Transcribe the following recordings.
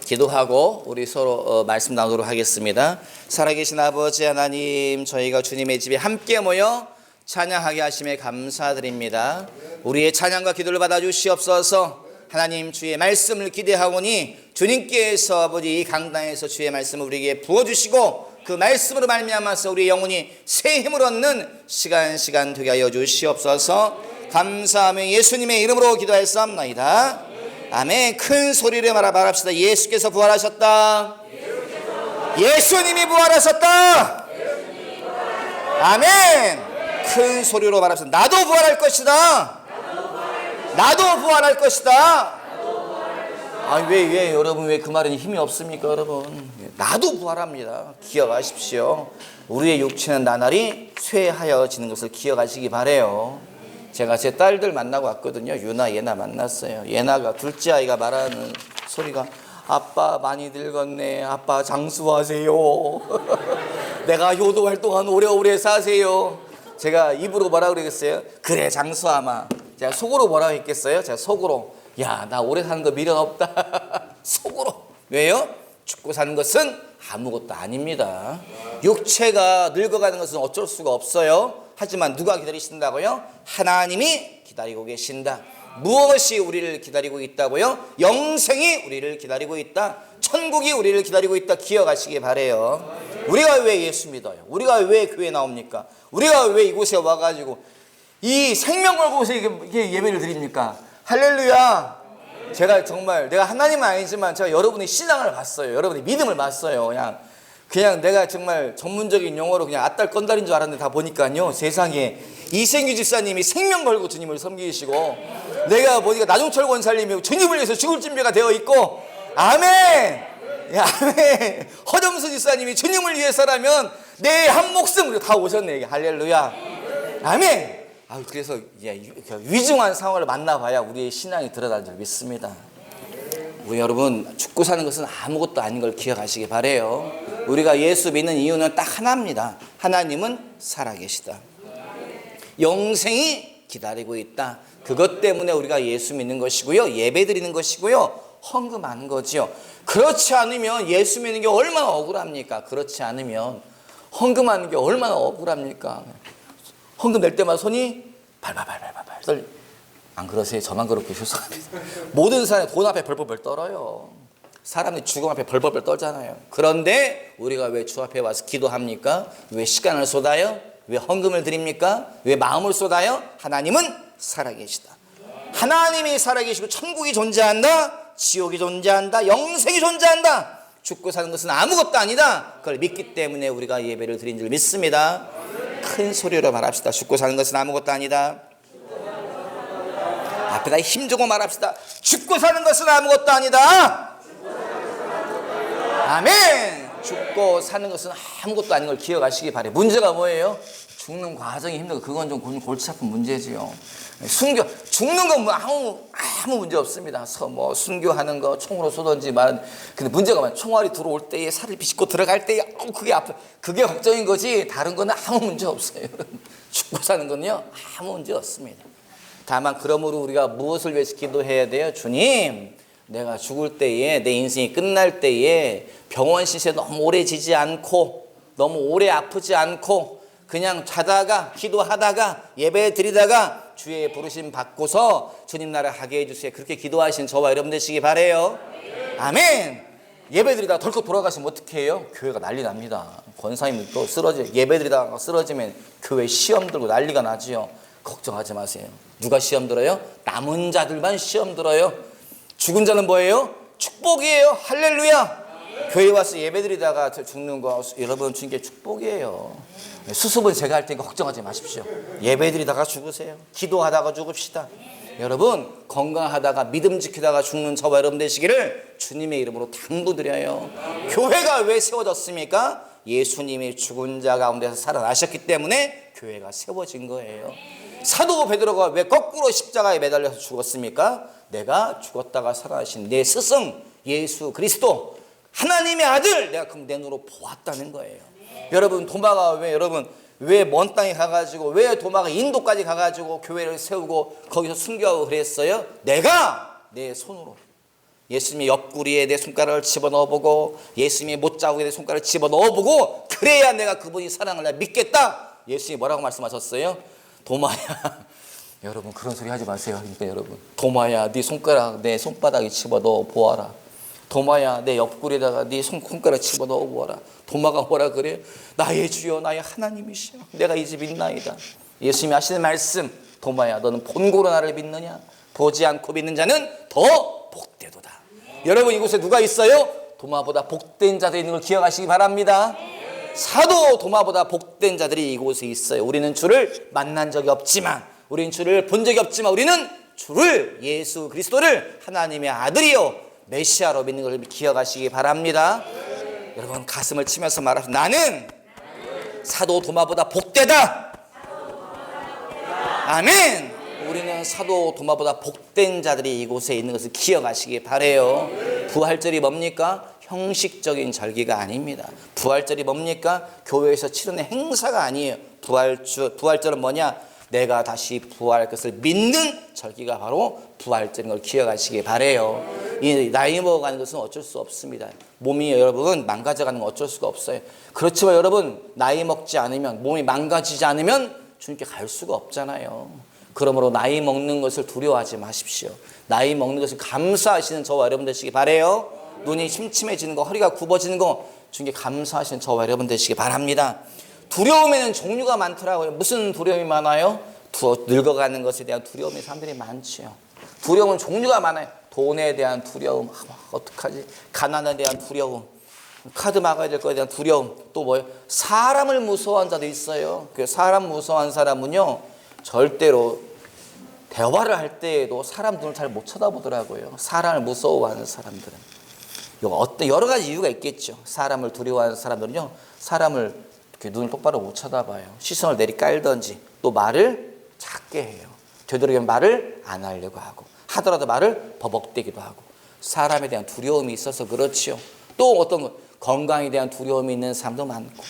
기도하고 우리 서로 말씀 나누도록 하겠습니다. 살아계신 아버지 하나님, 저희가 주님의 집에 함께 모여 찬양하게 하심에 감사드립니다. 우리의 찬양과 기도를 받아주시옵소서. 하나님, 주의 말씀을 기대하오니 주님께서 아버지 이 강단에서 주의 말씀을 우리에게 부어주시고 그 말씀으로 말미암아서 우리 영혼이 새 힘을 얻는 시간 되게 하여 주시옵소서. 감사하며 예수님의 이름으로 기도하였사옵나이다. 아멘. 큰 소리를 말합시다. 예수께서 부활하셨다. 예수님이 부활하셨다. 아멘. 큰 소리로 말합시다. 나도 부활할 것이다. 나도 부활할 것이다. 왜 여러분 왜 그 말은 힘이 없습니까? 여러분, 나도 부활합니다. 기억하십시오. 우리의 육체는 나날이 쇠하여지는 것을 기억하시기 바래요. 제가 제 딸들 만나고 왔거든요. 유나, 예나 만났어요. 예나가 둘째 아이가 말하는 소리가 아빠 많이 늙었네. 아빠 장수하세요. 내가 효도할 동안 오래오래 사세요. 제가 입으로 뭐라고 그러겠어요? 그래 장수하마. 제가 속으로 뭐라고 했겠어요? 제가 속으로 야, 나 오래 사는 거 미련 없다. 속으로. 왜요? 죽고 사는 것은 아무것도 아닙니다. 육체가 늙어가는 것은 어쩔 수가 없어요. 하지만 누가 기다리신다고요? 하나님이 기다리고 계신다. 무엇이 우리를 기다리고 있다고요? 영생이 우리를 기다리고 있다. 천국이 우리를 기다리고 있다. 기억하시기 바래요. 우리가 왜 예수 믿어요? 우리가 왜 교회 나옵니까? 우리가 왜 이곳에 와가지고 이 생명 걸고 이렇게 예배를 드립니까? 할렐루야. 제가 정말 내가 하나님은 아니지만 제가 여러분의 신앙을 봤어요. 여러분의 믿음을 봤어요. 그냥 내가 정말 전문적인 용어로 그냥 아딸 건달인 줄 알았는데 다 보니까요, 세상에 이생규 집사님이 생명 걸고 주님을 섬기시고, 내가 보니까 나종철 권사님이 주님을 위해서 죽을 준비가 되어 있고, 아멘. 아멘. 허점수 집사님이 주님을 위해서라면 내 한 목숨으로 다 오셨네. 할렐루야. 아멘. 그래서 위중한 상황을 만나봐야 우리의 신앙이 드러나는 줄 믿습니다. 우리 여러분, 죽고 사는 것은 아무것도 아닌 걸 기억하시기 바래요. 우리가 예수 믿는 이유는 딱 하나입니다. 하나님은 살아계시다. 영생이 기다리고 있다. 그것 때문에 우리가 예수 믿는 것이고요, 예배 드리는 것이고요, 헌금하는 거지요. 그렇지 않으면 예수 믿는 게 얼마나 억울합니까? 그렇지 않으면 헌금하는 게 얼마나 억울합니까? 헌금 낼 때마다 손이 발발발발발 떨려. 안 그러세요? 저만 그렇고 죄송합니다. 모든 사람이 돈 앞에 벌벌벌 떨어요. 사람이 죽음 앞에 벌벌벌 떨잖아요. 그런데 우리가 왜 주 앞에 와서 기도합니까? 왜 시간을 쏟아요? 왜 헌금을 드립니까? 왜 마음을 쏟아요? 하나님은 살아계시다. 하나님이 살아계시고 천국이 존재한다. 지옥이 존재한다. 영생이 존재한다. 죽고 사는 것은 아무것도 아니다. 그걸 믿기 때문에 우리가 예배를 드린 줄 믿습니다. 큰 소리로 말합시다. 죽고 사는 것은 아무것도 아니다. 앞에다 힘주고 말합시다. 죽고 사는 것은 아무것도 아니다. 아멘. 죽고 사는 것은 아무것도 아닌 걸 기억하시기 바래요. 문제가 뭐예요? 죽는 과정이 힘들고 그건 좀 골치 아픈 문제지요. 죽는 건 뭐 아무 문제 없습니다. 순교하는 거, 총으로 쏘든지 말은. 근데 문제가 뭐야? 총알이 들어올 때에 살을 비집고 들어갈 때에 그게 아파. 그게 걱정인 거지. 다른 거는 아무 문제 없어요. 죽고 사는 건요, 아무 문제 없습니다. 다만 그러므로 우리가 무엇을 위해서 기도해야 돼요? 주님, 내가 죽을 때에, 내 인생이 끝날 때에 병원 시세 너무 오래 지지 않고, 너무 오래 아프지 않고, 그냥 자다가 기도하다가 예배 드리다가 주의 부르심 받고서 주님 나라 가게 해주세요. 그렇게 기도하신 저와 여러분 되시기 바래요. 아멘. 예배 드리다가 덜컥 돌아가시면 어떻게 해요? 교회가 난리 납니다. 권사님이 또 예배 드리다가 쓰러지면 교회 시험 들고 난리가 나지요. 걱정하지 마세요. 누가 시험 들어요? 남은 자들만 시험 들어요. 죽은 자는 뭐예요? 축복이에요. 할렐루야. 교회 와서 예배드리다가 죽는 거 여러분 주님께 축복이에요. 수습은 제가 할 테니까 걱정하지 마십시오. 예배드리다가 죽으세요. 기도하다가 죽읍시다. 여러분, 건강하다가 믿음 지키다가 죽는 저와 여러분 되시기를 주님의 이름으로 당부드려요. 교회가 왜 세워졌습니까? 예수님이 죽은 자 가운데서 살아나셨기 때문에 교회가 세워진 거예요. 사도 베드로가 왜 거꾸로 십자가에 매달려서 죽었습니까? 내가 죽었다가 살아나신 내 스승 예수 그리스도 하나님의 아들 내가 내 눈으로 보았다는 거예요. 여러분, 도마가 왜 먼 땅에 가가지고, 왜 도마가 인도까지 가가지고 교회를 세우고 거기서 순교하고 그랬어요? 내가 내 손으로 예수님의 옆구리에 내 손가락을 집어넣어보고 예수님의 못자국에 내 손가락을 집어넣어보고 그래야 내가 그분이 사랑을 나 믿겠다. 예수님이 뭐라고 말씀하셨어요? 도마야 여러분 그런 소리 하지 마세요. 그러니까 여러분 도마야 네 손가락 내 손바닥에 집어넣어 보아라. 도마야 내 옆구리에다가 네 손가락 집어넣어 보아라. 도마가 뭐라 그래요? 나의 주여 나의 하나님이시여 내가 이 집 있나이다. 예수님이 하시는 말씀 도마야 너는 본고로 나를 믿느냐? 보지 않고 믿는 자는 더 복되도다. 여러분 이곳에 누가 있어요? 도마보다 복된 자들이 있는 걸 기억하시기 바랍니다. 사도 도마보다 복된 자들이 이곳에 있어요. 우리는 주를 만난 적이 없지만 우리는 주를 본 적이 없지만 우리는 주를 예수 그리스도를 하나님의 아들이요 메시아로 믿는 걸 기억하시기 바랍니다. 여러분 가슴을 치면서 말합시다. 나는 사도 도마보다 복되다. 아멘. 우리는 사도 도마보다 복된 자들이 이곳에 있는 것을 기억하시기 바라요. 부활절이 뭡니까? 형식적인 절기가 아닙니다. 부활절이 뭡니까? 교회에서 치르는 행사가 아니에요. 부활절은 뭐냐? 내가 다시 부활할 것을 믿는 절기가 바로 부활절인 걸 기억하시기 바라요. 이 나이 먹어가는 것은 어쩔 수 없습니다. 몸이 여러분 망가져가는 건 어쩔 수가 없어요. 그렇지만 여러분 나이 먹지 않으면 몸이 망가지지 않으면 주님께 갈 수가 없잖아요. 그러므로 나이 먹는 것을 두려워하지 마십시오. 나이 먹는 것을 감사하시는 저와 여러분 되시기 바라요. 눈이 침침해지는 거 허리가 굽어지는 거 주님께 감사하시는 저와 여러분 되시기 바랍니다. 두려움에는 종류가 많더라고요. 무슨 두려움이 많아요? 늙어가는 것에 대한 두려움이 사람들이 많지요. 두려움은 종류가 많아요. 돈에 대한 두려움, 어떡하지? 가난에 대한 두려움, 카드 막아야 될 거에 대한 두려움, 또 뭐예요? 사람을 무서워하는 자도 있어요. 그 사람 무서워하는 사람은요 절대로 대화를 할 때에도 사람 눈을 잘 못 쳐다보더라고요. 사람을 무서워하는 사람들은 어떤 여러 가지 이유가 있겠죠. 사람을 두려워하는 사람들은요 사람을 이렇게 눈을 똑바로 못 쳐다봐요. 시선을 내리 깔든지 또 말을 작게 해요. 되도록이면 말을 안 하려고 하고 하더라도 말을 버벅대기도 하고 사람에 대한 두려움이 있어서 그렇지요. 또 어떤 건강에 대한 두려움이 있는 사람도 많고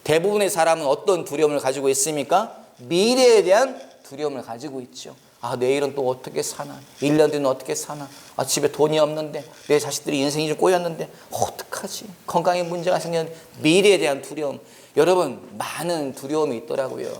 대부분의 사람은 어떤 두려움을 가지고 있습니까? 미래에 대한 두려움을 가지고 있죠. 아 내일은 또 어떻게 사나? 1년 뒤는 어떻게 사나? 아 집에 돈이 없는데 내 자식들이 인생이 좀 꼬였는데 어떡하지? 건강에 문제가 생겼는데 미래에 대한 두려움. 여러분 많은 두려움이 있더라고요.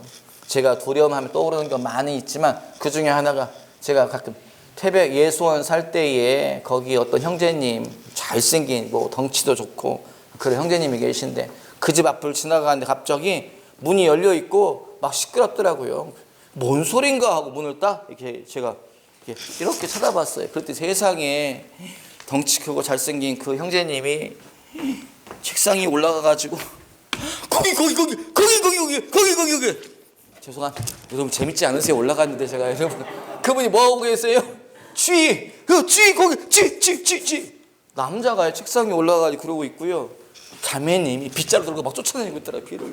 제가 두려움하면 떠오르는 게 많이 있지만 그 중에 하나가 제가 가끔 태백 예수원 살 때에 거기 어떤 형제님 잘생긴 뭐 덩치도 좋고 그런 형제님이 계신데 그 집 앞을 지나가는데 갑자기 문이 열려 있고 막 시끄럽더라고요. 뭔 소린가 하고 문을 딱 이렇게 제가 이렇게 쳐다봤어요. 그때 세상에 덩치 크고 잘생긴 그 형제님이 책상에 올라가가지고 거기 죄송한 여러분 재밌지 않으세요? 올라갔는데 제가 여러분 그분이 뭐 하고 계세요? 쥐 거기 쥐 남자가 책상에 올라가가지고 그러고 있고요. 자매님이 빗자루 들고 막 쫓아다니고 있더라. 비를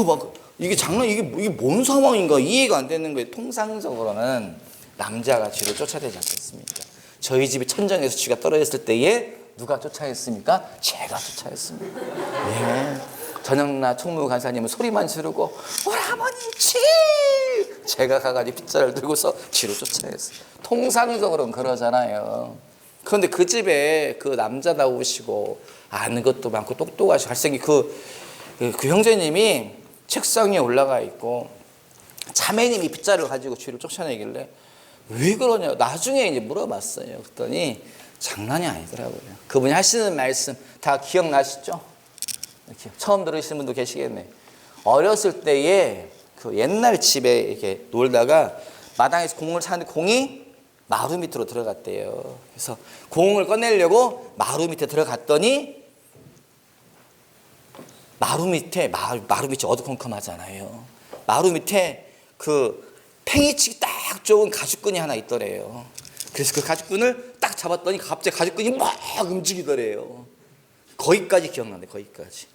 막 이게 이게 뭔 상황인가 이해가 안 되는 거예요. 통상적으로는 남자가 쥐를 쫓아대지 않겠습니까? 저희 집이 천장에서 쥐가 떨어졌을 때에 누가 쫓아냈습니까? 제가 쫓아냈습니다. 예. 전영나 총무 간사님은 소리만 지르고 오라버니 쥐! 제가 가가지고 빗자루를 들고서 쥐를 쫓아냈어요. 통상적으로는 그러잖아요. 그런데 그 집에 그 남자다우시고 아는 것도 많고 똑똑하시고 잘생긴 그 형제님이 책상 위에 올라가 있고 자매님이 빗자루를 가지고 쥐를 쫓아내길래 왜 그러냐 나중에 이제 물어봤어요. 그랬더니 장난이 아니더라고요. 그분이 하시는 말씀 다 기억나시죠? 처음 들으시는 분도 계시겠네. 어렸을 때에 그 옛날 집에 이렇게 놀다가 마당에서 공을 차는데 공이 마루 밑으로 들어갔대요. 그래서 공을 꺼내려고 마루 밑에 들어갔더니 마루 밑에 어두컴컴하잖아요. 마루 밑에 그 팽이치기 딱 좋은 가죽끈이 하나 있더래요. 그래서 그 가죽끈을 딱 잡았더니 갑자기 가죽끈이 막 움직이더래요. 거기까지 기억나네. 거기까지.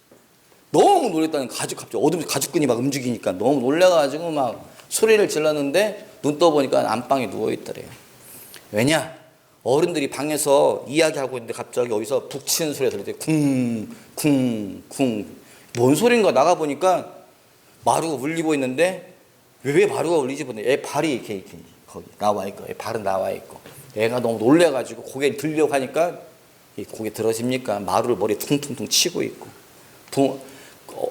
너무 놀랬다는 갑자기 어둠 가죽끈이 막 움직이니까 너무 놀래가지고 막 소리를 질렀는데 눈 떠보니까 안방에 누워있더래요. 왜냐? 어른들이 방에서 이야기하고 있는데 갑자기 어디서 북치는 소리가 들리더래요. 쿵쿵쿵 뭔 소린가 나가보니까 마루가 울리고 있는데 왜 마루가 울리지 보네. 애 발이 이렇게 거기 나와 있고 애 발은 나와 있고 애가 너무 놀래가지고 고개 들려고 하니까 이 고개 들어집니까? 마루를 머리에 퉁퉁퉁 치고 있고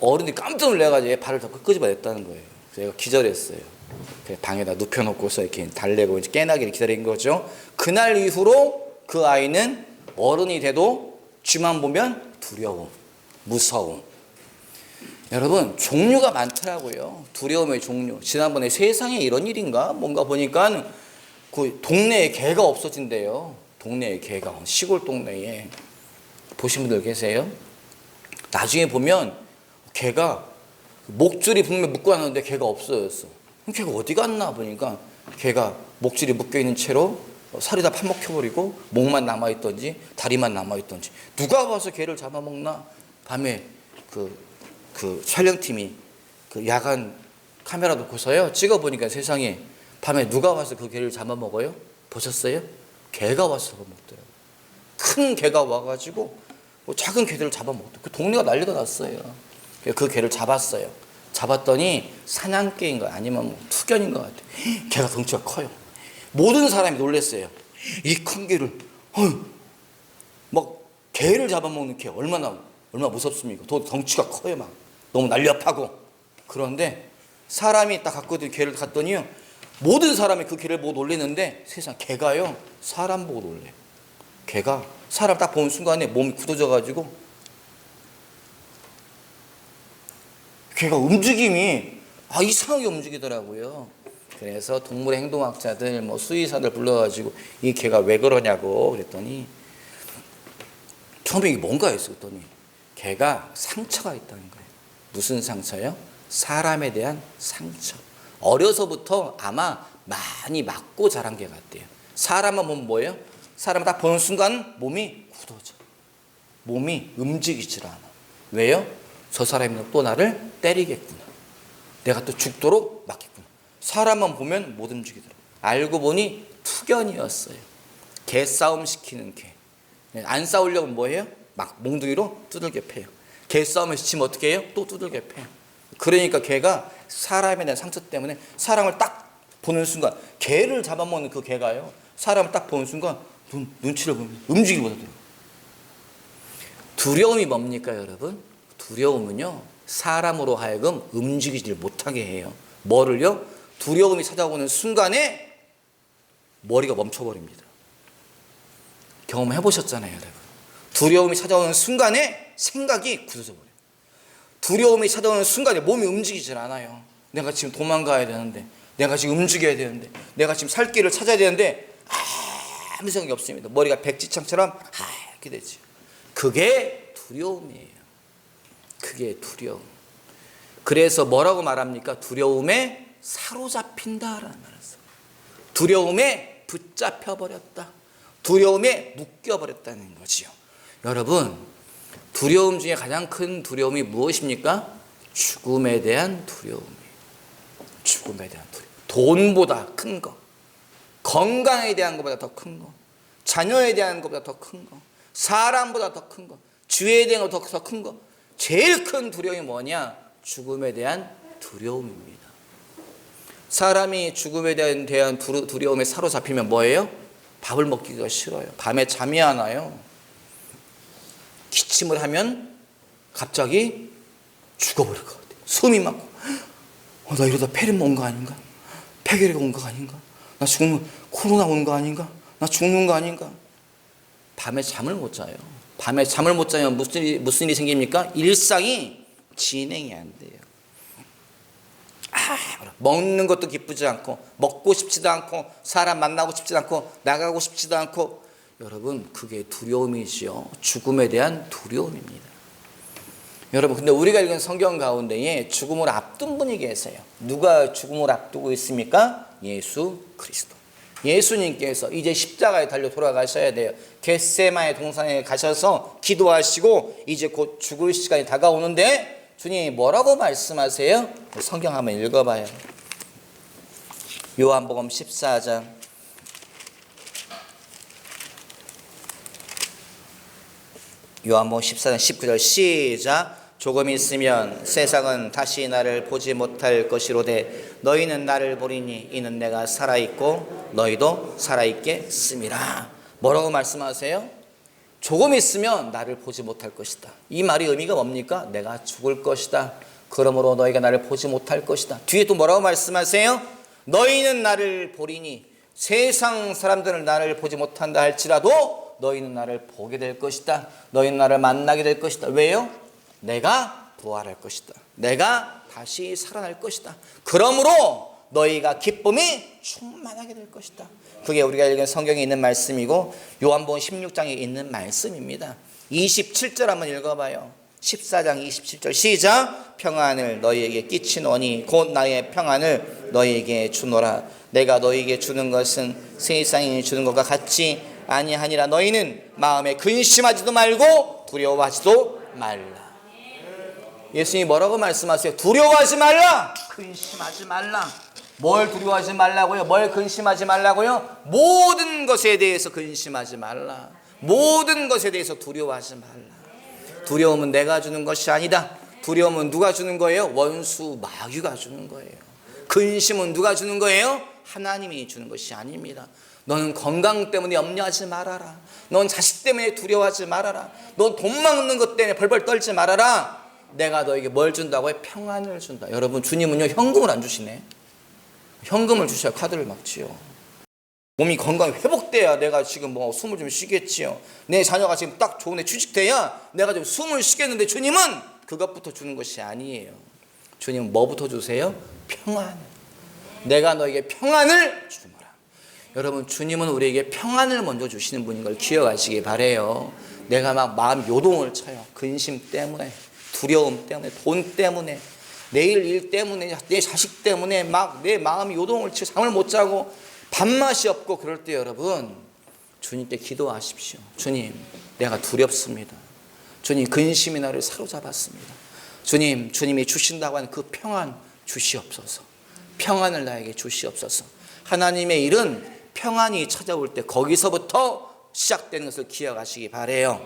어른들이 깜짝 놀래가지고 애 발을 더 끄집어냈다는 거예요. 그래서 애가 기절했어요. 방에다 눕혀놓고서 이렇게 달래고 이제 깨나기를 기다린 거죠. 그날 이후로 그 아이는 어른이 돼도 쥐만 보면 두려움, 무서움. 여러분 종류가 많더라고요. 두려움의 종류. 지난번에 세상에 이런 일인가 뭔가 보니까 그 동네에 개가 없어진대요. 동네에 개가 시골 동네에 보신 분들 계세요? 나중에 보면 개가 목줄이 분명 묶고 왔는데 개가 없어졌어. 그럼 개가 어디 갔나 보니까 개가 목줄이 묶여있는 채로 살이 다 파먹혀버리고 목만 남아있던지 다리만 남아있던지 누가 와서 개를 잡아먹나. 밤에 그 촬영팀이 그 야간 카메라 놓고서요 찍어보니까 세상에 밤에 누가 와서 그 개를 잡아먹어요? 보셨어요? 개가 와서 잡아먹더라고요. 큰 개가 와가지고 작은 개들을 잡아먹더라고요. 그 동네가 난리가 났어요. 그 개를 잡았어요. 잡았더니 사냥개인 거야 아니면 뭐 투견인 것 같아요. 개가 덩치가 커요. 모든 사람이 놀랐어요. 이 큰 개를 막 개를 잡아먹는 개 얼마나 무섭습니까? 덩치가 커요. 막 너무 날렵하고. 그런데 사람이 딱 갖고 있던 개를 갔더니요 모든 사람이 그 개를 보고 놀랐는데 세상 개가요 사람 보고 놀래요. 개가 사람 딱 보는 순간에 몸이 굳어져 가지고 개가 움직임이 이상하게 움직이더라고요. 그래서 동물 행동학자들 뭐 수의사들 불러가지고 이 개가 왜 그러냐고 그랬더니 처음에 이게 뭔가 했었더니 개가 상처가 있다는 거예요. 무슨 상처요? 사람에 대한 상처. 어려서부터 아마 많이 맞고 자란 개 같대요. 사람만 보면 뭐예요? 사람을 딱 보는 순간 몸이 굳어져. 몸이 움직이질 않아. 왜요? 저 사람이 또 나를 때리겠구나. 내가 또 죽도록 맞겠구나. 사람만 보면 못 움직이더라고요. 알고 보니 투견이었어요. 개 싸움 시키는 개. 안 싸우려면 뭐예요? 막 몽둥이로 두들겨 패요. 개 싸움에서 지면 어떻게 해요? 또 두들겨 패요. 그러니까 개가 사람에 대한 상처 때문에 사람을 딱 보는 순간 개를 잡아먹는 그 개가요 사람을 딱 보는 순간 눈치를 보면 움직이지 못하더라고요. 두려움이 뭡니까 여러분? 두려움은요 사람으로 하여금 움직이질 못하게 해요. 뭐를요? 두려움이 찾아오는 순간에 머리가 멈춰버립니다. 경험해 보셨잖아요 여러분. 두려움이 찾아오는 순간에 생각이 굳어져 버려요. 두려움이 찾아오는 순간에 몸이 움직이질 않아요. 내가 지금 도망가야 되는데, 내가 지금 움직여야 되는데, 내가 지금 살 길을 찾아야 되는데 아무 생각이 없습니다. 머리가 백지창처럼 하얗게 되죠. 그게 두려움이에요. 그게 두려움. 그래서 뭐라고 말합니까? 두려움에 사로잡힌다라는 말을 써요. 두려움에 붙잡혀버렸다. 두려움에 묶여버렸다는 거지요. 여러분, 두려움 중에 가장 큰 두려움이 무엇입니까? 죽음에 대한 두려움이에요. 죽음에 대한 두려움. 돈보다 큰 거, 건강에 대한 것보다 더 큰 거, 자녀에 대한 것보다 더 큰 거, 사람보다 더 큰 거, 주에 대한 것보다 더 큰 거. 제일 큰 두려움이 뭐냐? 죽음에 대한 두려움입니다. 사람이 죽음에 대한 두려움에 사로잡히면 뭐예요? 밥을 먹기가 싫어요. 밤에 잠이 안 와요. 기침을 하면 갑자기 죽어버릴 것 같아요. 숨이 막고 나 이러다 폐렴 온 거 아닌가? 폐결핵 온 거 아닌가? 나 죽으면 코로나 온 거 아닌가? 나 죽는 거 아닌가? 밤에 잠을 못 자요. 밤에 잠을 못 자면 무슨 일이 생깁니까? 일상이 진행이 안 돼요. 먹는 것도 기쁘지 않고 먹고 싶지도 않고 사람 만나고 싶지도 않고 나가고 싶지도 않고. 여러분 그게 두려움이지요. 죽음에 대한 두려움입니다. 여러분 근데 우리가 읽은 성경 가운데에 죽음을 앞둔 분이 계세요. 누가 죽음을 앞두고 있습니까? 예수 그리스도. 예수님께서 이제 십자가에 달려 돌아가셔야 돼요. 겟세마네 동산에 가셔서 기도하시고 이제 곧 죽을 시간이 다가오는데 주님이 뭐라고 말씀하세요? 성경 한번 읽어봐요. 요한복음 14장 요한복음 14장 19절 시작. 조금 있으면 세상은 다시 나를 보지 못할 것이로되 너희는 나를 보리니 이는 내가 살아있고 너희도 살아있겠음이라. 뭐라고 말씀하세요? 조금 있으면 나를 보지 못할 것이다. 이 말의 의미가 뭡니까? 내가 죽을 것이다. 그러므로 너희가 나를 보지 못할 것이다. 뒤에 또 뭐라고 말씀하세요? 너희는 나를 보리니 세상 사람들은 나를 보지 못한다 할지라도 너희는 나를 보게 될 것이다. 너희는 나를 만나게 될 것이다. 왜요? 내가 부활할 것이다. 내가 다시 살아날 것이다. 그러므로 너희가 기쁨이 충만하게 될 것이다. 그게 우리가 읽은 성경에 있는 말씀이고 요한복음 16장에 있는 말씀입니다. 27절 한번 읽어봐요. 14장 27절 시작. 평안을 너희에게 끼치노니 곧 나의 평안을 너희에게 주노라. 내가 너희에게 주는 것은 세상이 주는 것과 같지 아니하니라. 너희는 마음에 근심하지도 말고 두려워하지도 말라. 예수님이 뭐라고 말씀하세요? 두려워하지 말라. 근심하지 말라. 뭘 두려워하지 말라고요? 뭘 근심하지 말라고요? 모든 것에 대해서 근심하지 말라. 모든 것에 대해서 두려워하지 말라. 두려움은 내가 주는 것이 아니다. 두려움은 누가 주는 거예요? 원수 마귀가 주는 거예요. 근심은 누가 주는 거예요? 하나님이 주는 것이 아닙니다. 너는 건강 때문에 염려하지 말아라. 넌 자식 때문에 두려워하지 말아라. 넌 돈 막는 것 때문에 벌벌 떨지 말아라. 내가 너에게 뭘 준다고요? 평안을 준다. 여러분, 주님은요 현금을 안 주시네. 현금을 주셔야 카드를 막지요. 몸이 건강이 회복돼야 내가 지금 뭐 숨을 좀 쉬겠지요. 내 자녀가 지금 딱 좋은 데 취직돼야 내가 좀 숨을 쉬겠는데 주님은 그것부터 주는 것이 아니에요. 주님은 뭐부터 주세요? 평안. 내가 너에게 평안을 주노라. 여러분, 주님은 우리에게 평안을 먼저 주시는 분인 걸 기억하시기 바라요. 내가 막 마음 요동을 쳐요. 근심 때문에, 두려움 때문에, 돈 때문에, 내일 일 때문에, 내 자식 때문에 막 내 마음이 요동을 치고 잠을 못 자고 밥맛이 없고 그럴 때 여러분, 주님께 기도하십시오. 주님, 내가 두렵습니다. 주님, 근심이 나를 사로잡았습니다. 주님, 주님이 주신다고 하는 그 평안 주시옵소서. 평안을 나에게 주시옵소서. 하나님의 일은 평안이 찾아올 때 거기서부터 시작되는 것을 기억하시기 바라요.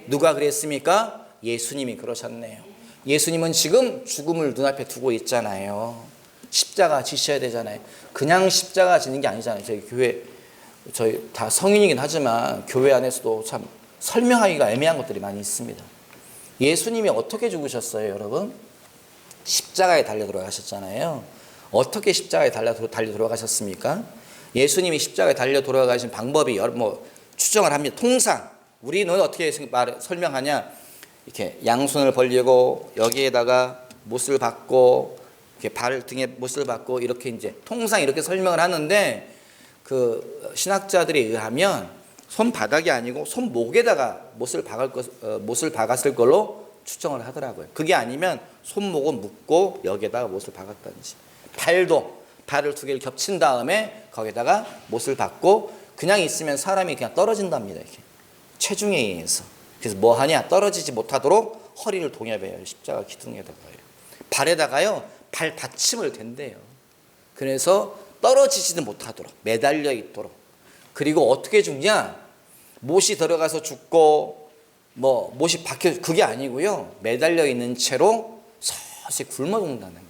누가 그랬습니까? 예수님이 그러셨네요. 예수님은 지금 죽음을 눈앞에 두고 있잖아요. 십자가 지셔야 되잖아요. 그냥 십자가 지는 게 아니잖아요. 저희 다 성인이긴 하지만 교회 안에서도 참 설명하기가 애매한 것들이 많이 있습니다. 예수님이 어떻게 죽으셨어요, 여러분? 십자가에 달려 돌아가셨잖아요. 어떻게 십자가에 달려 돌아가셨습니까? 예수님이 십자가에 달려 돌아가신 방법이 추정을 합니다. 통상 우리는 어떻게 설명하냐? 이렇게 양손을 벌리고 여기에다가 못을 박고 이렇게 발 등에 못을 박고 이렇게 이제 통상 이렇게 설명을 하는데 그 신학자들에 의하면 손바닥이 아니고 손목에다가 못을 박았을 걸로 추정을 하더라고요. 그게 아니면 손목은 묶고 여기에다가 못을 박았다든지, 발을 두 개를 겹친 다음에 거기다가 못을 박고 그냥 있으면 사람이 그냥 떨어진답니다. 이렇게 체중에 의해서. 그래서 뭐 하냐? 떨어지지 못하도록 허리를 동여매요. 십자가 기둥에다가요. 발에다가요, 발 받침을 댄대요. 그래서 떨어지지는 못하도록 매달려 있도록. 그리고 어떻게 죽냐? 못이 들어가서 죽고 못이 박혀, 그게 아니고요. 매달려 있는 채로 서서히 굶어 죽는다는 거예요.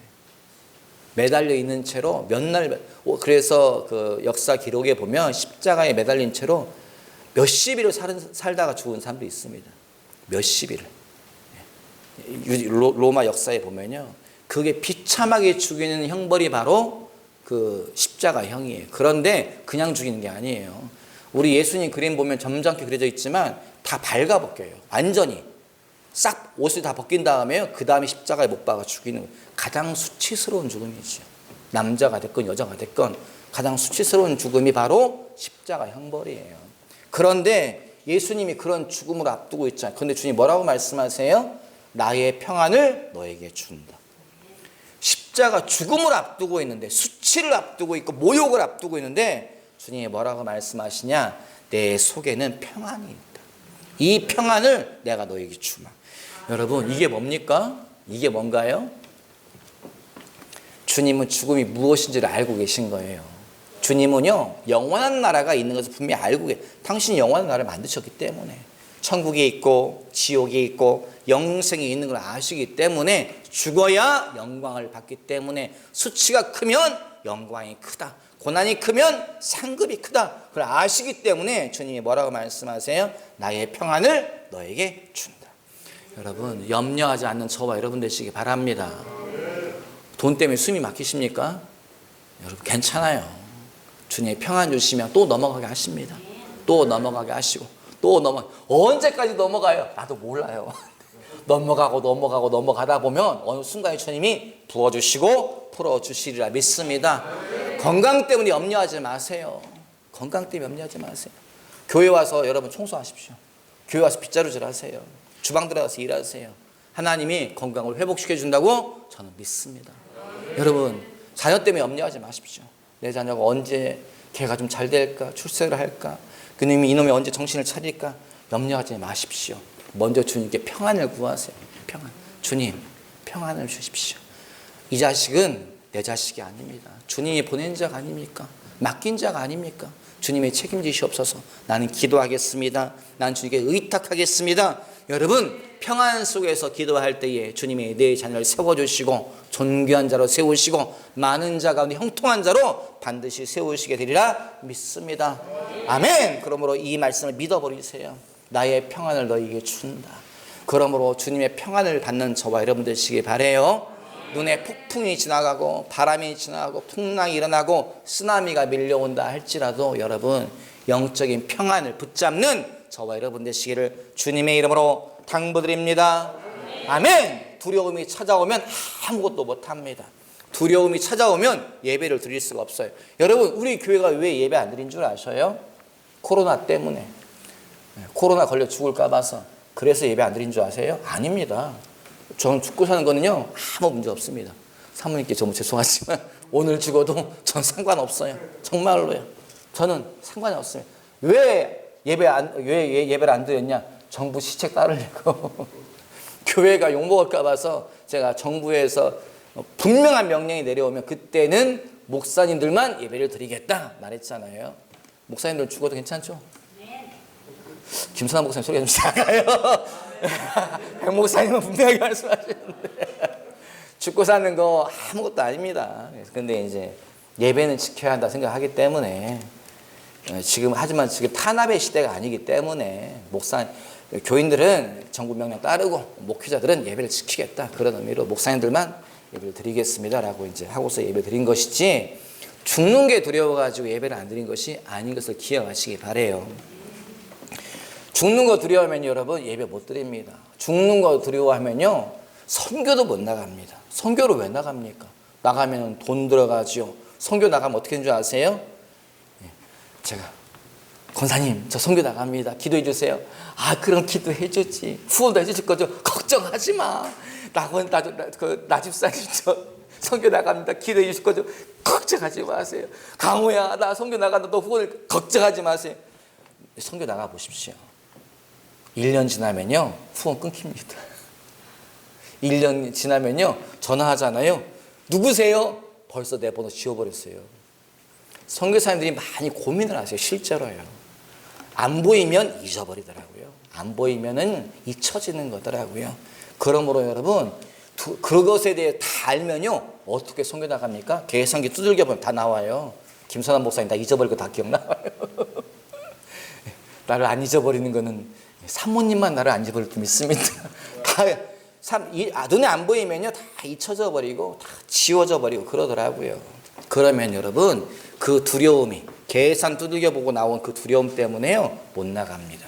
매달려 있는 채로 몇 날, 그래서 그 역사 기록에 보면 십자가에 매달린 채로 몇십 일을 살다가 죽은 사람도 있습니다. 몇십 일을. 로마 역사에 보면요, 그게 비참하게 죽이는 형벌이 바로 그 십자가형이에요. 그런데 그냥 죽이는 게 아니에요. 우리 예수님 그림 보면 점잖게 그려져 있지만 다 발가벗겨요. 완전히 싹 옷을 다 벗긴 다음에요, 그 다음에 십자가에 못 박아 죽이는 거예요. 가장 수치스러운 죽음이죠. 남자가 됐건 여자가 됐건 가장 수치스러운 죽음이 바로 십자가 형벌이에요. 그런데 예수님이 그런 죽음을 앞두고 있잖아요. 그런데 주님 뭐라고 말씀하세요? 나의 평안을 너에게 준다. 십자가 죽음을 앞두고 있는데, 수치를 앞두고 있고 모욕을 앞두고 있는데 주님이 뭐라고 말씀하시냐? 내 속에는 평안이 있다. 이 평안을 내가 너에게 주마. 여러분, 이게 뭡니까? 이게 뭔가요? 주님은 죽음이 무엇인지를 알고 계신 거예요. 주님은요, 영원한 나라가 있는 것을 분명히 알고 계세요. 당신이 영원한 나라를 만드셨기 때문에, 천국에 있고 지옥에 있고 영생이 있는 걸 아시기 때문에, 죽어야 영광을 받기 때문에 수치가 크면 영광이 크다. 고난이 크면 상급이 크다. 그걸 아시기 때문에 주님이 뭐라고 말씀하세요? 나의 평안을 너에게 준다. 여러분, 염려하지 않는 저와 여러분 되시기 바랍니다. 돈 때문에 숨이 막히십니까? 여러분, 괜찮아요. 주님의 평안 주시면 또 넘어가게 하십니다. 또 넘어가게 하시고 또 언제까지 넘어가요? 나도 몰라요. 넘어가다 보면 어느 순간에 주님이 부어주시고 풀어주시리라 믿습니다. 건강 때문에 염려하지 마세요. 건강 때문에 염려하지 마세요. 교회 와서 여러분 청소하십시오. 교회 와서 빗자루질 하세요. 주방 들어가서 일하세요. 하나님이 건강을 회복시켜 준다고 저는 믿습니다. 여러분, 자녀 때문에 염려하지 마십시오. 내 자녀가 언제 걔가 좀 잘 될까, 출세를 할까, 이놈이 언제 정신을 차릴까 염려하지 마십시오. 먼저 주님께 평안을 구하세요. 평안. 주님, 평안을 주십시오. 이 자식은 내 자식이 아닙니다. 주님이 보낸 자가 아닙니까? 맡긴 자가 아닙니까? 주님의 책임지시옵소서. 나는 기도하겠습니다. 나는 주님께 의탁하겠습니다. 여러분, 평안 속에서 기도할 때에 주님의 내 자녀를 세워주시고 존귀한 자로 세우시고 많은 자 가운데 형통한 자로 반드시 세우시게 되리라 믿습니다. 아멘. 그러므로 이 말씀을 믿어버리세요. 나의 평안을 너희에게 준다. 그러므로 주님의 평안을 받는 저와 여러분 되시기 바라요. 눈에 폭풍이 지나가고 바람이 지나가고 풍랑이 일어나고 쓰나미가 밀려온다 할지라도 여러분 영적인 평안을 붙잡는 저와 여러분 되시기를 주님의 이름으로 당부드립니다. 아멘. 두려움이 찾아오면 아무것도 못합니다. 두려움이 찾아오면 예배를 드릴 수가 없어요. 여러분, 우리 교회가 왜 예배 안 드린 줄 아셔요? 코로나 때문에. 코로나 걸려 죽을까 봐서. 그래서 예배 안 드린 줄 아세요? 아닙니다. 저는 죽고 사는 거는요 아무 문제 없습니다. 사모님께 너무 죄송하지만 오늘 죽어도 전 상관없어요. 정말로요. 저는 상관이 없습니다. 왜 예배를 안 드렸냐? 정부 시책 따르려고. 교회가 욕먹을까 봐서 제가 정부에서 분명한 명령이 내려오면 그때는 목사님들만 예배를 드리겠다 말했잖아요. 목사님들 죽어도 괜찮죠? 김선한 목사님 소리가 좀 작아요. 백 목사님은 분명하게 말씀하시는데 죽고 사는 거 아무것도 아닙니다. 근데 이제 예배는 지켜야 한다 생각하기 때문에 하지만 지금 탄압의 시대가 아니기 때문에 교인들은 정부 명령 따르고 목회자들은 예배를 지키겠다 그런 의미로 목사님들만 예배를 드리겠습니다라고 이제 하고서 예배 드린 것이지 죽는 게 두려워가지고 예배를 안 드린 것이 아닌 것을 기억하시기 바래요. 죽는 거 두려워하면 여러분 예배 못 드립니다. 죽는 거 두려워하면요 선교도 못 나갑니다. 선교를 왜 나갑니까? 나가면 돈 들어가지요. 선교 나가면 어떻게 되는 줄 아세요? 제가 권사님 저 선교 나갑니다. 기도해 주세요. 아 그럼 기도해 주지. 후원도 해주실 거죠? 걱정하지 마. 나 집사님 저 선교 나갑니다. 기도해 주실 거죠? 걱정하지 마세요. 강호야 나 선교 나간다. 너 후원을 걱정하지 마세요. 선교 나가 보십시오. 1년 지나면요 후원 끊깁니다. 1년 지나면요 전화하잖아요. 누구세요? 벌써 내 번호 지워버렸어요. 선교사님들이 많이 고민을 하세요. 실제로요. 안 보이면 잊어버리더라고요. 안 보이면은 잊혀지는 거더라고요. 그러므로 여러분 그것에 대해 다 알면요 어떻게 선교 나갑니까? 계산기 두들겨 보면 다 나와요. 김선한 목사님 다 잊어버리고 다 기억나와요. 나를 안 잊어버리는 거는 사모님만 나를 안 잊어버릴 줄 믿습니다. 눈에 안 보이면요 다 잊혀져 버리고 다 지워져 버리고 그러더라고요. 그러면 여러분 그 두려움이 계산 두들겨 보고 나온 그 두려움 때문에요 못 나갑니다.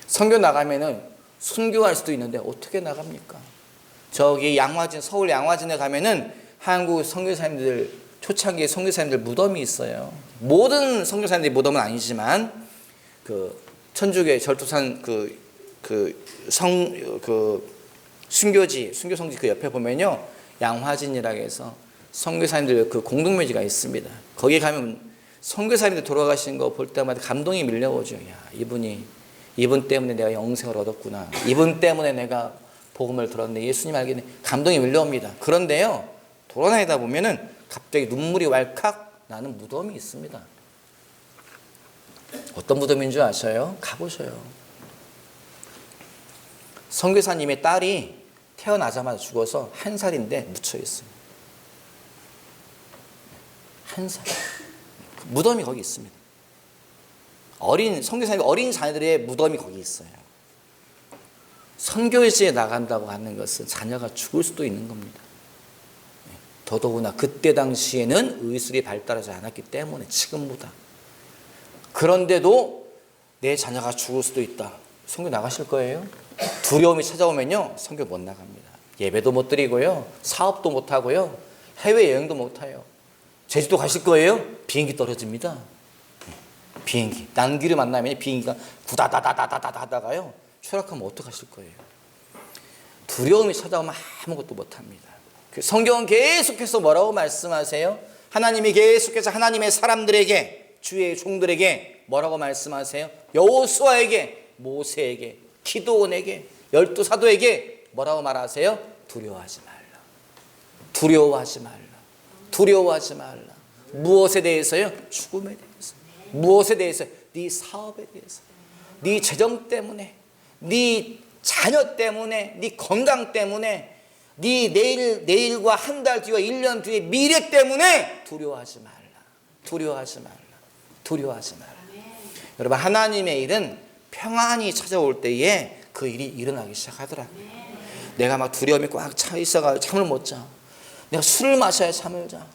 선교 나가면은 순교할 수도 있는데 어떻게 나갑니까? 저기 서울 양화진에 가면은 한국 선교사님들 초창기 선교사님들 무덤이 있어요. 모든 선교사님들이 무덤은 아니지만 천주교 절도산 순교지 순교성지 그 옆에 보면요 양화진이라고 해서 선교사님들 그 공동묘지가 있습니다. 거기에 가면 선교사님들 돌아가신 거 볼 때마다 감동이 밀려오죠. 야 이분 때문에 내가 영생을 얻었구나. 이분 때문에 내가 복음을 들었네. 예수님 알겠네. 감동이 밀려옵니다. 그런데요 돌아다니다 보면은 갑자기 눈물이 왈칵 나는 무덤이 있습니다. 어떤 무덤인 줄 아셔요? 가보셔요. 선교사님의 딸이 태어나자마자 죽어서 1살인데 묻혀 있어요. 1살. 무덤이 거기 있습니다. 선교사님 어린 자녀들의 무덤이 거기 있어요. 선교지에 나간다고 하는 것은 자녀가 죽을 수도 있는 겁니다. 더더구나 그때 당시에는 의술이 발달하지 않았기 때문에 지금보다. 그런데도 내 자녀가 죽을 수도 있다. 선교 나가실 거예요? 두려움이 찾아오면요, 선교 못 나갑니다. 예배도 못 드리고요, 사업도 못 하고요, 해외여행도 못 해요. 제주도 가실 거예요? 비행기 떨어집니다. 비행기. 난귀를 만나면 비행기가 구다다다다다다 하다가요, 추락하면 어떡하실 거예요? 두려움이 찾아오면 아무것도 못 합니다. 성경은 계속해서 뭐라고 말씀하세요? 하나님이 계속해서 하나님의 사람들에게, 주의 종들에게 뭐라고 말씀하세요? 여호수아에게, 모세에게, 기드온에게, 12사도에게 뭐라고 말하세요? 두려워하지 말라. 두려워하지 말라. 두려워하지 말라. 무엇에 대해서요? 죽음에 대해서. 무엇에 대해서? 네 사업에 대해서, 네 재정 때문에, 네 자녀 때문에, 네 건강 때문에, 네 내일과 한 달 뒤와 1년 뒤의 미래 때문에 두려워하지 말라. 두려워하지 말라. 두려워하지 말라. 여러분, 하나님의 일은 평안이 찾아올 때에 그 일이 일어나기 시작하더라고요. 내가 막 두려움이 꽉 차 있어가지고 잠을 못 자. 내가 술을 마셔야 잠을 자.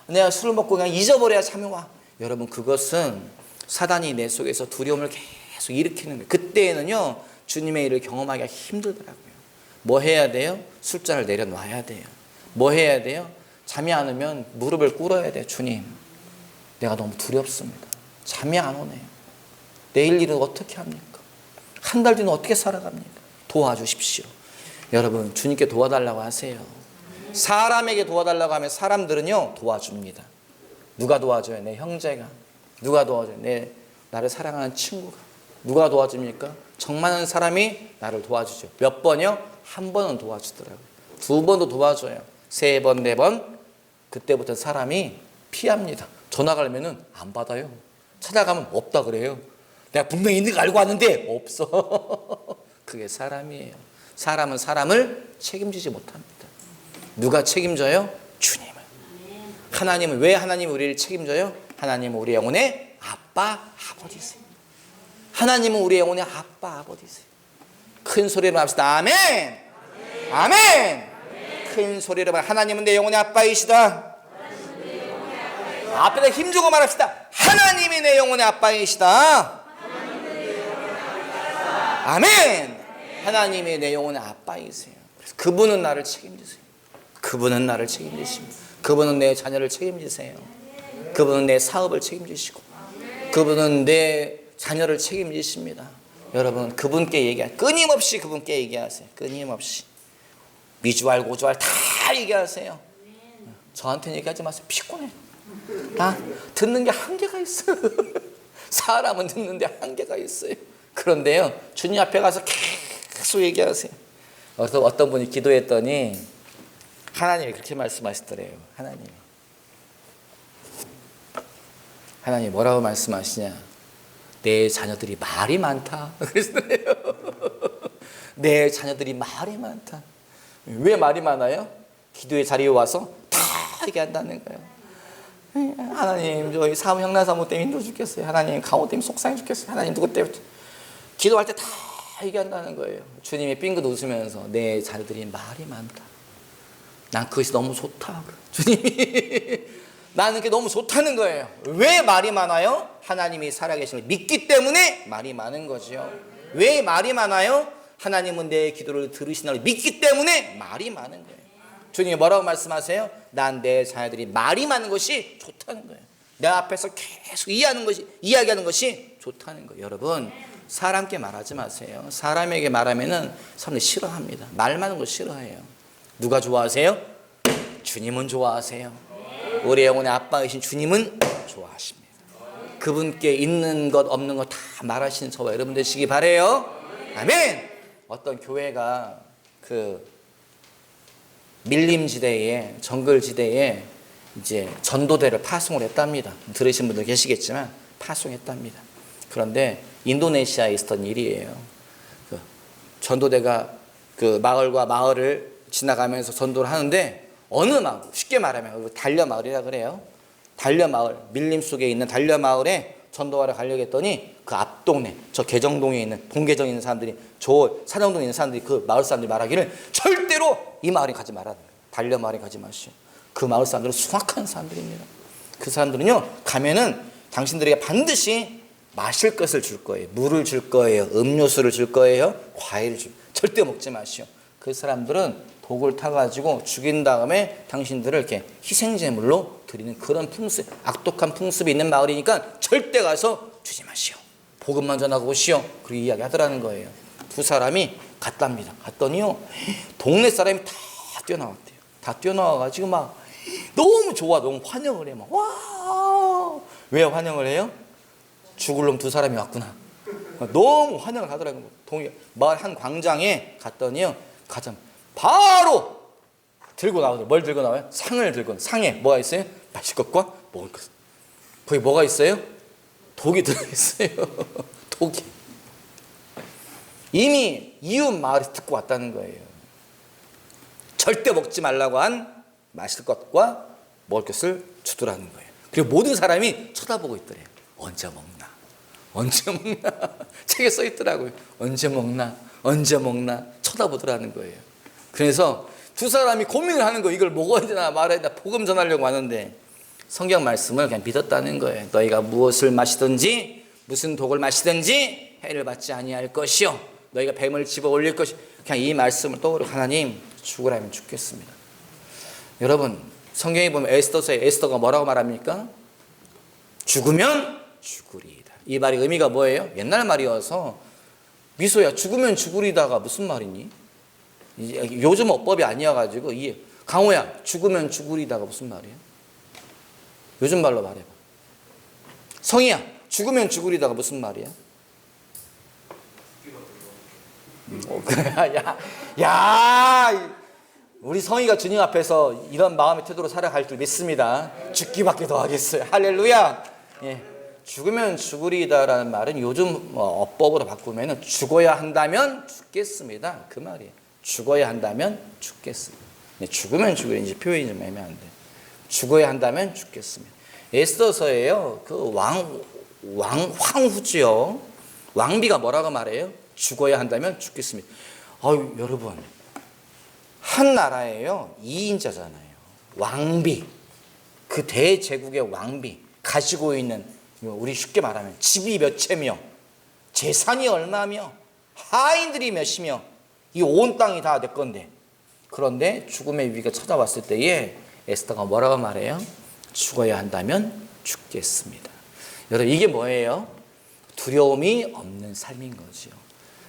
내가 술을 먹고 그냥 잊어버려야 잠이 와. 여러분, 그것은 사단이 내 속에서 두려움을 계속 일으키는 거예요. 그때에는요, 주님의 일을 경험하기가 힘들더라고요. 뭐 해야 돼요? 술잔을 내려놔야 돼요. 뭐 해야 돼요? 잠이 안 오면 무릎을 꿇어야 돼요. 주님, 내가 너무 두렵습니다. 잠이 안 오네요. 내일 일은 어떻게 합니까? 한 달 뒤는 어떻게 살아갑니까? 도와주십시오. 여러분, 주님께 도와달라고 하세요. 사람에게 도와달라고 하면 사람들은요, 도와줍니다. 누가 도와줘요? 내 형제가. 누가 도와줘요? 나를 사랑하는 친구가. 누가 도와줍니까? 정 많은 사람이 나를 도와주죠. 몇 번이요? 한 번은 도와주더라고요. 두 번도 도와줘요. 세 번, 네 번. 그때부터 사람이 피합니다. 전화 걸면은 안 받아요. 찾아가면 없다 그래요. 내가 분명히 있는 거 알고 왔는데 없어. 그게 사람이에요. 사람은 사람을 책임지지 못합니다. 누가 책임져요? 주님은. 하나님은, 왜 하나님이 우리를 책임져요? 하나님은 우리 영혼의 아빠, 아버지세요. 하나님은 우리 영혼의 아빠, 아버지세요. 큰 소리로 합시다. 아멘. 아멘. 아멘. 큰 소리로 말. 하나님은 내 영혼의 아빠이시다. 앞에다 힘주고 말합시다. 하나님이 내 영혼의 아빠이시다. 아멘. 하나님이 내 영혼의 아빠이세요. 그분은 나를 책임지세요. 그분은 나를 책임지십니다. 그분은 내 자녀를 책임지세요. 그분은 내 사업을 책임지시고, 그분은 내 자녀를 책임지십니다. 여러분, 그분께 얘기하세요. 끊임없이 그분께 얘기하세요. 끊임없이. 미주알 고주알 다 얘기하세요. 저한테는 얘기하지 마세요. 피곤해. 듣는 게 한계가 있어요. 사람은 듣는데 한계가 있어요. 그런데요, 주님 앞에 가서 계속 얘기하세요. 어떤 분이 기도했더니 하나님이 그렇게 말씀하시더래요. 하나님 뭐라고 말씀하시냐? 내 자녀들이 말이 많다. 그러시더래요. 내 자녀들이 말이 많다. 왜 말이 많아요? 기도의 자리에 와서 다 얘기한다는 거예요. 하나님, 저희 사무 형나사무 때문에 힘들어 죽겠어요. 하나님, 강호 때문에 속상해 죽겠어요. 하나님, 누구 때문에. 기도할 때 다 얘기한다는 거예요. 주님이 빙긋 웃으면서 내 자녀들이 말이 많다. 난 그것이 너무 좋다. 주님이 나는 그게 너무 좋다는 거예요. 왜 말이 많아요? 하나님이 살아계심을 믿기 때문에 말이 많은 거죠. 왜 말이 많아요? 하나님은 내 기도를 들으시나를 믿기 때문에 말이 많은 거예요. 주님이 뭐라고 말씀하세요? 난 내 자녀들이 말이 많은 것이 좋다는 거예요. 내 앞에서 계속 이야기하는 것이 좋다는 거예요. 여러분, 사람께 말하지 마세요. 사람에게 말하면은 사람들이 싫어합니다. 말 많은 거 싫어해요. 누가 좋아하세요? 주님은 좋아하세요. 우리 영혼의 아빠이신 주님은 좋아하십니다. 그분께 있는 것 없는 것 다 말하시는 저와 여러분 되시기 바래요. 아멘. 어떤 교회가 그 밀림지대에, 정글지대에 이제 전도대를 파송을 했답니다. 들으신 분들 계시겠지만 파송했답니다. 그런데 인도네시아에 있었던 일이에요. 그 전도대가 그 마을과 마을을 지나가면서 전도를 하는데, 어느 마을, 쉽게 말하면 달려 마을이라 그래요. 단려마을, 밀림 속에 있는 단려마을에 전도하러 가려고 했더니 그 앞동네, 저 개정동에 있는, 동계정에 있는 사람들이, 저 사정동에 있는 사람들이, 그 마을 사람들이 말하기를 절대로 이 마을에 가지 말라는 거예요. 단려마을에 가지 마시오. 그 마을 사람들은 수확한 사람들입니다. 그 사람들은요, 가면은 당신들에게 반드시 마실 것을 줄 거예요. 물을 줄 거예요. 음료수를 줄 거예요. 과일을 줄 거예요. 절대 먹지 마시오. 그 사람들은 독을 타가지고 죽인 다음에 당신들을 이렇게 희생제물로 드리는 그런 풍습, 악독한 풍습이 있는 마을이니까 절대 가서 주지 마시오. 복음만 전하고 오시오. 그렇게 이야기하더라는 거예요. 두 사람이 갔답니다. 갔더니요, 동네 사람이 다 뛰어나왔대요. 다 뛰어나와가지고 막 너무 좋아, 너무 환영을 해. 막 와! 왜 환영을 해요? 죽을 놈 두 사람이 왔구나. 너무 환영을 하더라고요. 마을 한 광장에 갔더니요, 가자마자 바로 들고 나오죠. 뭘 들고 나와요? 상을 들고. 상에 뭐가 있어요? 마실 것과 먹을 것. 거기 뭐가 있어요? 독이 들어있어요. 독이. 이미 이웃 마을에서 듣고 왔다는 거예요. 절대 먹지 말라고 한 마실 것과 먹을 것을 주더라는 거예요. 그리고 모든 사람이 쳐다보고 있더래요. 언제 먹나? 언제 먹나? 책에 써 있더라고요. 언제 먹나? 언제 먹나? 쳐다보더라는 거예요. 그래서 두 사람이 고민을 하는 거예요. 이걸 먹어야 되나 말아야 되나, 복음 전하려고 하는데 성경 말씀을 그냥 믿었다는 거예요. 너희가 무엇을 마시든지 무슨 독을 마시든지 해를 받지 아니할 것이요, 너희가 뱀을 집어 올릴 것이. 그냥 이 말씀을 떠오르고, 하나님 죽으라면 죽겠습니다. 여러분, 성경에 보면 에스더서에 에스더가 뭐라고 말합니까? 죽으면 죽으리이다. 이 말의 의미가 뭐예요? 옛날 말이어서, 미소야 죽으면 죽으리다가 무슨 말이니? 요즘 어법이 아니어가지고, 강호야 죽으면 죽으리다가 무슨 말이에요? 요즘 말로 말해봐. 성희야 죽으면 죽으리다가 무슨 말이야? 야, 우리 성희가 주님 앞에서 이런 마음의 태도로 살아갈 줄 믿습니다. 죽기밖에 더 하겠어요. 할렐루야. 예. 죽으면 죽으리다라는 말은 요즘 어법으로 바꾸면 죽어야 한다면 죽겠습니다, 그 말이에요. 죽어야 한다면 죽겠습니다. 죽으면 죽으리인지 표현이 좀 애매한데, 죽어야 한다면 죽겠습니다. 에스더서에요, 그 황후지요. 왕비가 뭐라고 말해요? 죽어야 한다면 죽겠습니다. 여러분, 한 나라에요 2인자잖아요. 왕비, 그 대제국의 왕비 가지고 있는, 우리 쉽게 말하면 집이 몇 채며 재산이 얼마며 하인들이 몇이며 이 온 땅이 다 내 건데, 그런데 죽음의 위기가 찾아왔을 때에 에스더가 뭐라고 말해요? 죽어야 한다면 죽겠습니다. 여러분, 이게 뭐예요? 두려움이 없는 삶인 거죠.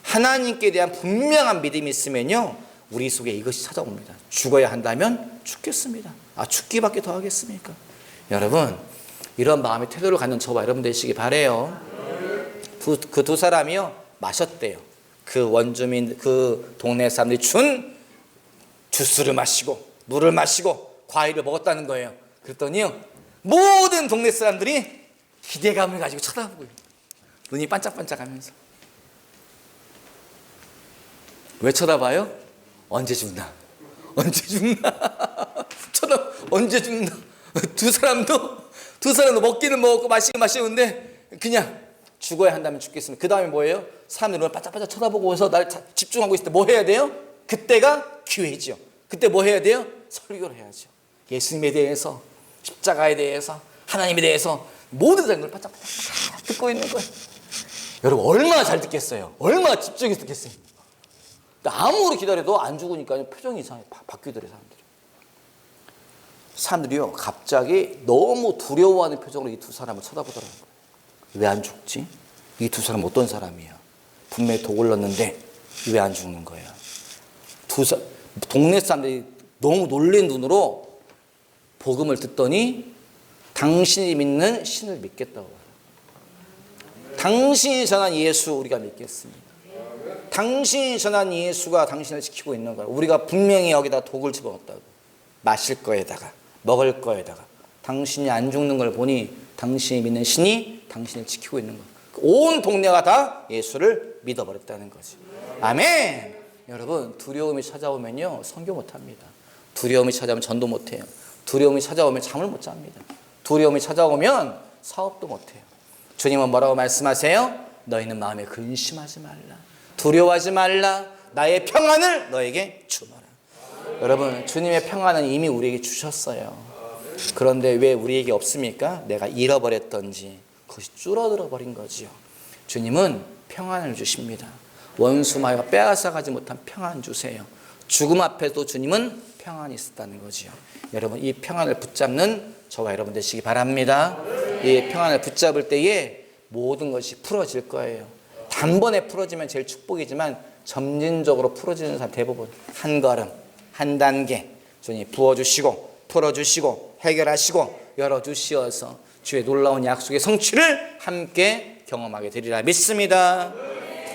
하나님께 대한 분명한 믿음이 있으면요, 우리 속에 이것이 찾아옵니다. 죽어야 한다면 죽겠습니다. 죽기밖에 더 하겠습니까? 여러분, 이런 마음의 태도를 갖는 저와 여러분 되시기 바래요. 그 두 사람이요 마셨대요. 그 원주민, 그 동네 사람들이 준 주스를 마시고 물을 마시고 과일을 먹었다는 거예요. 그랬더니요, 모든 동네 사람들이 기대감을 가지고 쳐다보고요, 눈이 반짝반짝하면서. 왜 쳐다봐요? 언제 죽나? 언제 죽나? 언제 죽나? 두 사람도 먹기는 먹었고 마시긴 마시는데 그냥 죽어야 한다면 죽겠습니다. 그 다음에 뭐예요? 사람들이 눈을 바짝바짝 쳐다보고서 날 집중하고 있을 때 뭐 해야 돼요? 그때가 기회죠. 그때 뭐 해야 돼요? 설교를 해야죠. 예수님에 대해서, 십자가에 대해서, 하나님에 대해서 모든 사람들 바짝바짝 듣고 있는 거예요. 여러분, 얼마나 잘 듣겠어요? 얼마나 집중해서 듣겠어요? 아무리 기다려도 안 죽으니까 표정이 이상하게 바뀌더래요. 사람들이요 갑자기 너무 두려워하는 표정으로 이 두 사람을 쳐다보더라고요. 왜 안 죽지? 이 두 사람 어떤 사람이야? 분명히 독을 넣었는데 왜 안 죽는 거야? 동네 사람들이 너무 놀란 눈으로 복음을 듣더니 당신이 믿는 신을 믿겠다고 해요. 당신이 전한 예수 우리가 믿겠습니다. 당신이 전한 예수가 당신을 지키고 있는 거야. 우리가 분명히 여기다 독을 집어넣었다고. 마실 거에다가 먹을 거에다가 당신이 안 죽는 걸 보니 당신이 믿는 신이 당신을 지키고 있는 거야. 온 동네가 다 예수를 믿어버렸다는 거지. 아멘. 여러분, 두려움이 찾아오면요 선교 못합니다. 두려움이 찾아오면 전도 못해요. 두려움이 찾아오면 잠을 못 잡니다. 두려움이 찾아오면 사업도 못해요. 주님은 뭐라고 말씀하세요? 너희는 마음에 근심하지 말라. 두려워하지 말라. 나의 평안을 너에게 주노라. 여러분, 주님의 평안은 이미 우리에게 주셨어요. 그런데 왜 우리에게 없습니까? 내가 잃어버렸던지 그것이 줄어들어 버린 거지요. 주님은 평안을 주십니다. 원수마귀가 빼앗아가지 못한 평안 주세요. 죽음 앞에도 주님은 평안이 있었다는 거지요. 여러분, 이 평안을 붙잡는 저와 여러분 되시기 바랍니다. 이 평안을 붙잡을 때에 모든 것이 풀어질 거예요. 단번에 풀어지면 제일 축복이지만 점진적으로 풀어지는 사람 대부분 한 걸음, 한 단계 주님 부어주시고 풀어주시고 해결하시고 열어주시어서 주의 놀라운 약속의 성취를 함께 경험하게 되리라 믿습니다.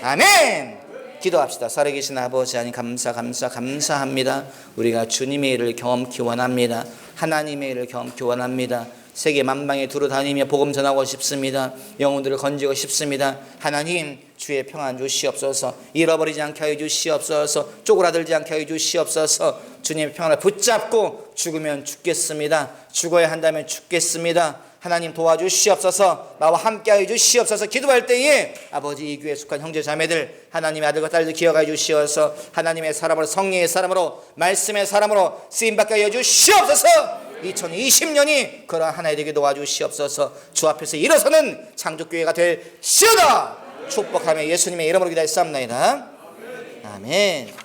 아멘. 기도합시다. 살아계신 아버지 하나님 감사합니다. 우리가 주님의 일을 경험하기 원합니다. 하나님의 일을 경험하기 원합니다. 세계 만방에 두루 다니며 복음 전하고 싶습니다. 영혼들을 건지고 싶습니다. 하나님 주의 평안 주시옵소서. 잃어버리지 않게 하여 주시옵소서. 쪼그라들지 않게 하여 주시옵소서. 주님의 평안을 붙잡고 죽으면 죽겠습니다. 죽어야 한다면 죽겠습니다. 하나님 도와주시옵소서. 나와 함께하여 주시옵소서. 기도할 때에 아버지 이 교회에 속한 형제 자매들 하나님의 아들과 딸들 기억하여 주시어서 하나님의 사람으로 성령의 사람으로 말씀의 사람으로 쓰임받게 하여 주시옵소서. 2020년이 그러한 하나의 되게 도와주시옵소서. 주 앞에서 일어서는 창조교회가 될 시어다. 축복하며 예수님의 이름으로 기도하였사옵나이다. 아멘.